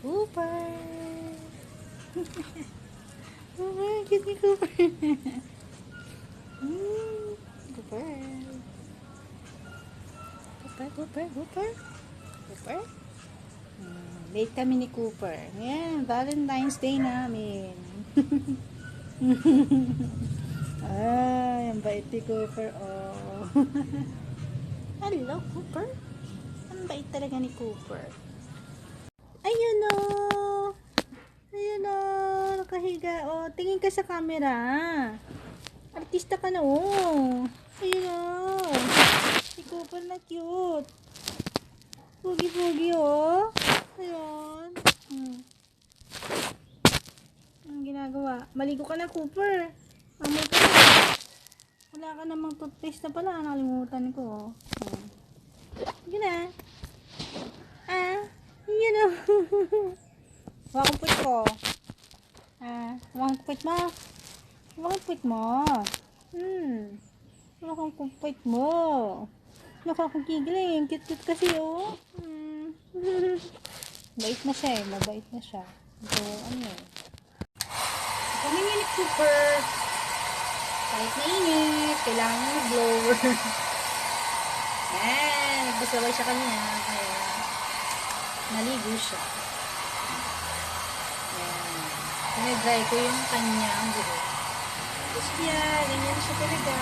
Cooper! Cooper, cute ni Cooper. Cooper. Cooper, Cooper, Cooper. Cooper. Late kami ni Cooper. Yan, Valentine's Day namin. Ay, ang bait ni Cooper. Oh. Hello, Cooper. Ang bait talaga ni Cooper. Ayun o. Ayun o. Nakahiga o. Tingin ka sa camera. Artista ka na o. Ayun o. Si Cooper na cute. Pugi-pugi o. Ayun. Anong ginagawa? Maligo ka na, Cooper. Amoy ka na. Wala ka namang toothpaste na pala. Nakalimutan ko. Sige na. Yun o. Wakang puwit ko. Wakang puwit mo. Wakang puwit mo. Wakang puwit mo. Nakakagigiling. Cute-cute kasi o. Bait na siya eh. Mabait na siya. So, ano eh. Kami nga ni Cooper. Kahit mainit, kailangan ng blower. Yan. Nagbasaway siya kanina. Kaya, naligo siya. Yan. Pinag-dry ko yung kanyang buhok. Tapos yan. Ganyan siya talaga.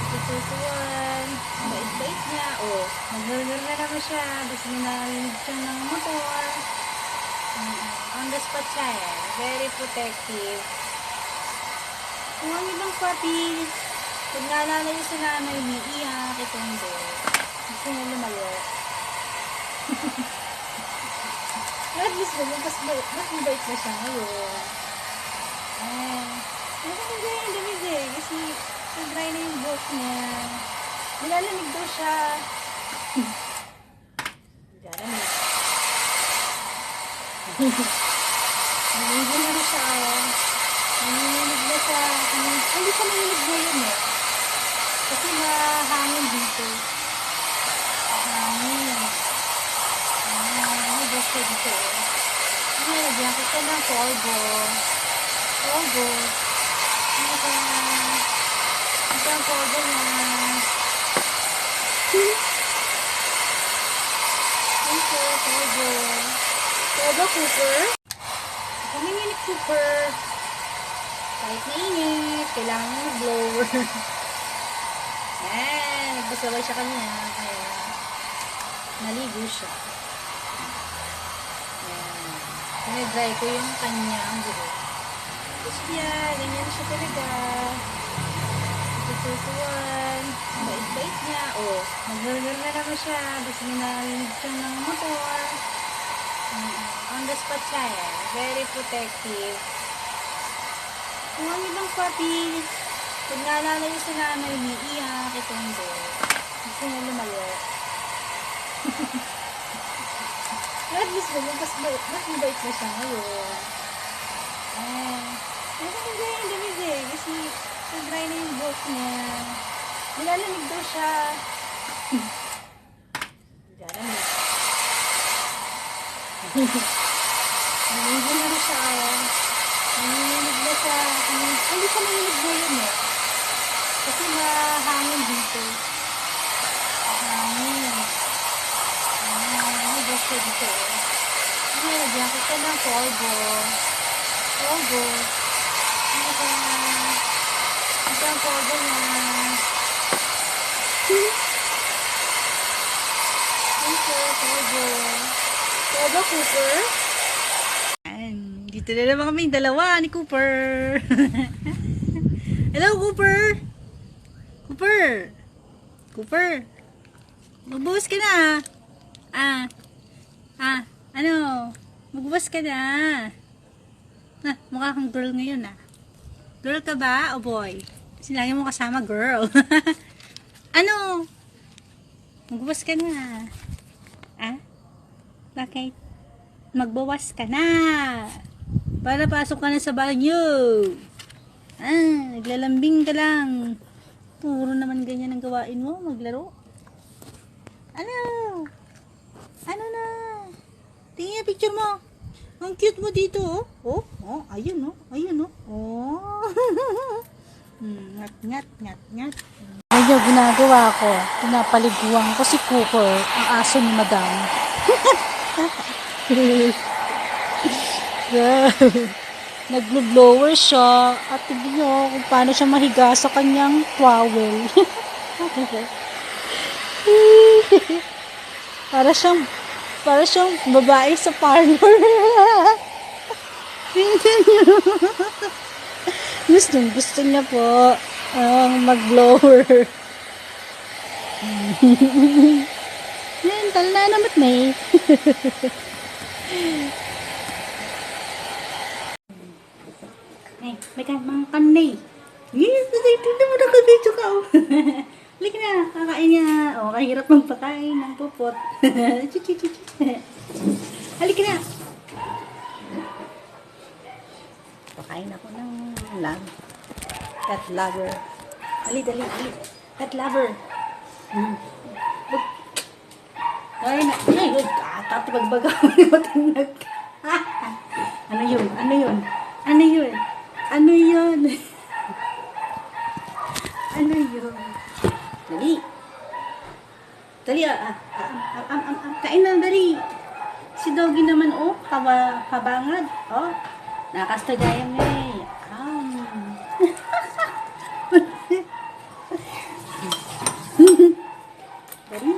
Tututuan. Bait-bait niya. O, mag-nurner na naman siya. Tapos minarinig siya ng motor. On the spot siya eh. Very protective. Kung ang ibang puppy, pag naalala yung sa nanay, umiiyak, ito hindi. Gusto niya lumayo. At least mas mabait na siya ngayon. Nakakagay yung damit eh. Kasi nag-dry na yung buhok niya. Nilalamig daw siya. Nilalamig. Naligo na siya. Nanginig na siya. Hindi siya nanginig ngayon eh. Kasi mahangin dito. Hangin. May gusto dito eh. Nalagyan ko siya ng polvo. Polvo. Ito ang polvo niya. Ito, polvo. Polvo, Cooper. Kami nga ni Cooper. Kahit mainit, kailangan ng blower. Yan, nagbasaway siya kanina. Kaya, naligo siya. Yan. Pinag-dry ko yung kanyang buhok. Tapos yan, ganyan siya talaga. Tututuan. Bait-bait niya. O, mag-nurner na naman siya. Tapos minarinig siya ng motor. On the spot siya eh. Very protective. Kung ang ibang puppy, pag naalala yung sa nanay, umiiyak, ito hindi. Gusto niya lumayo. At least mas mabait na siya ngayon. Nakakagay yung damit eh. Kasi nag-dry na yung buhok niya. Nilalamig daw siya. Nilalamig. Naligo na siya. Nanginig na siya. Hindi siya nanginig ngayon eh. Kasi mahangin dito. Hangin. May gusto dito eh. Nalagyan ko siya ng polvo. Polvo. Ito ang polvo niya. Ito, polvo. Polvo, Cooper. Dito na naman kami, dalawa ni Cooper. Hello, Cooper. Cooper. Cooper. Magbuwas ka na. Ano? Magbuwas ka na. Mukha kang girl ngayon Girl ka ba o boy? Kasi lagi mo kasama girl. Ano? Magbuwas ka na. Bakit? Magbawas ka na. Para pasok ka na sa banyo. Naglalambing ka lang. Puro naman ganyan ang gawain mo. Maglaro. Ano? Ano na? Tingnan picture mo. Ang cute mo dito, oh. Oh, oh, ayun, oh. Ayun, oh. Oh. Ngat, ngat, ngat, ngat. Ayun, ginagawa ko. Pinapaliguan ko si Cooper, ang aso ni Madam. Naglo-blower siya at tignan niyo kung paano siya mahiga sa kanyang towel. para siyang para siyang babae sa parlor. Tingnan niyo. Gusto niya po ang mag-blower. Yan, tala naman na eh. May mga kanay. Yes, tignan mo na ka-video ka. Halika na, kakain niya. O, kahirap magpakain ng pupot. Halika na. Pakain ako ng lag. Cat lover. Dali. Cat lover. Ay, tatibag-baga ako ni Matinag. Ano yun? Dali, kain na, dali. Si Doggy naman, oh, kabangad. Oh, nakastagayan mo eh. Dali.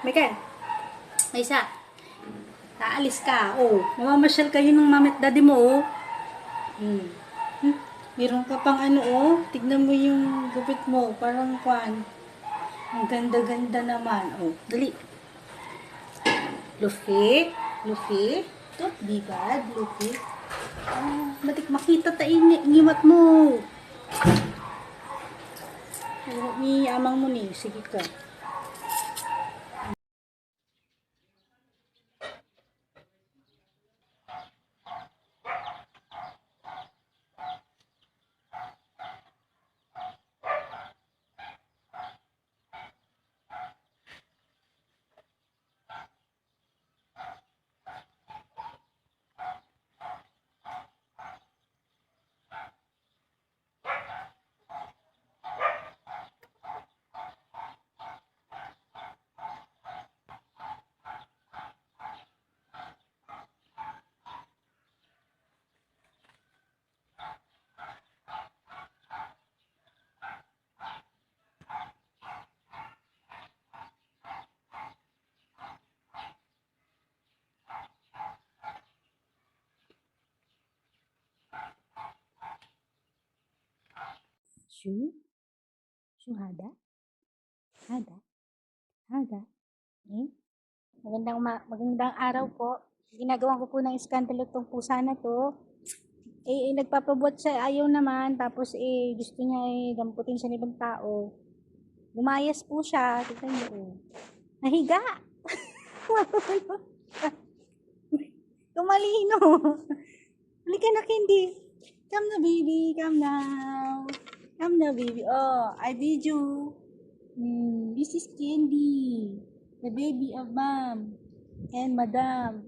Michael, may isa. Naalis ka. Oh, mamamasyal kayo ng mami at daddy mo, oh. Meron ka pang ano, oh. Tignan mo yung gupit mo. Parang kwan. Ang ganda-ganda naman. Oh, dali. Luffy. Don't be bad, Luffy. Batik makita ngimat mo. Ni amang mo ni. Sige ka. Shu hada. Eh? Magandang araw po. Ginagawa ko po ng iskandalo tong pusa na to. Nagpapabot siya, ayaw naman. Tapos gusto niya damputin siya ng ibang tao. Lumayas po siya. Tignan niyo, oh. Nahiga. Tumalino. Halika na, Candy. Come na, baby. Come na, baby. Oh, I feed you. This is Candy, the baby of Mom and Madam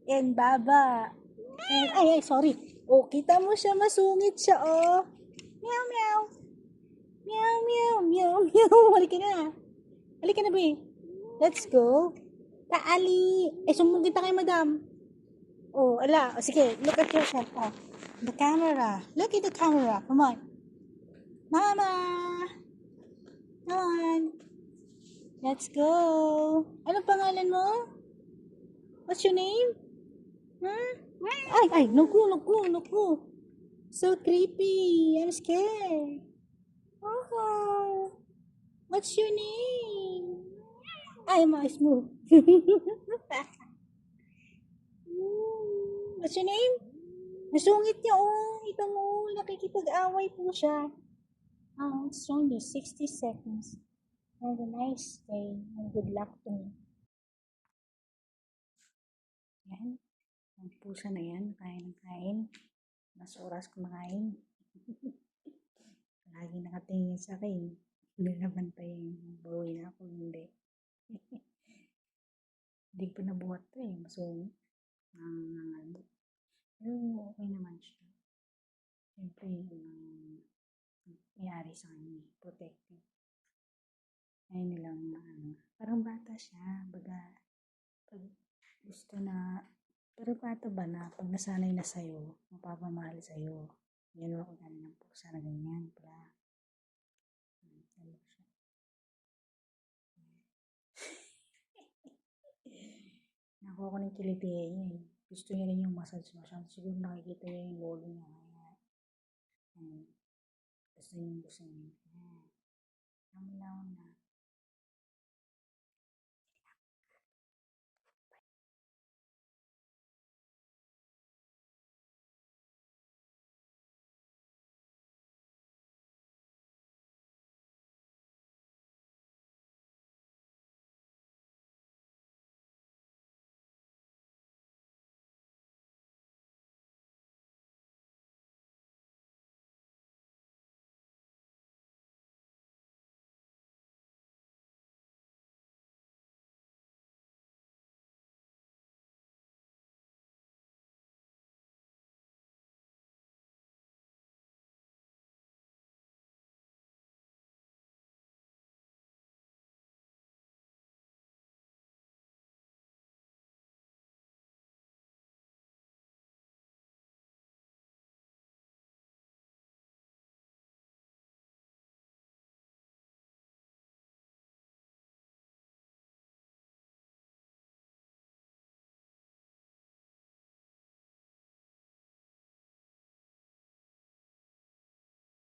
and Baba. And sorry. Oh, kita mo siya, masungit siya, oh. Meow, meow. Meow, meow, meow, meow. Halika na, baby. Let's go. Taali. Sumbong kita kay Madam. Oh, ala. Sige, look at yourself. Oh, the camera. Look at the camera. Come on. Mama. Come on. Let's go. Anong pangalan mo? What's your name? Huh? Ay, naku. So creepy. I'm scared. Oh. What's your name? Ay, smooth. What's your name? Nasungit niya, oh. Ito mo, nakikipag-away po siya. It's only 60 seconds. Have a nice day and good luck to me. Yan. Ang pusa na yan. Kain. Mas oras kumakain. Lagi nakatingin sa akin. Lalaban pa yung bawi na ako, hindi. Hindi pa nabuhat to eh. Masungit. Nangangalbo. Pero okay naman siya. Siyempre, yung may-ari sa kanya, protective. Ayun nilang ano. Parang bata siya. Baga, pag gusto na, pero bata ba na, pag nasanay na sa'yo, mapapamahal sa'yo. Yan ako galing ng pusa na ganyan. Pala. Ano siya. Nakuha ko ng kiliti niya eh. Gusto niya rin yung massage. Siguro nakikita niya yung lolo niya. Kaya, gusto niya.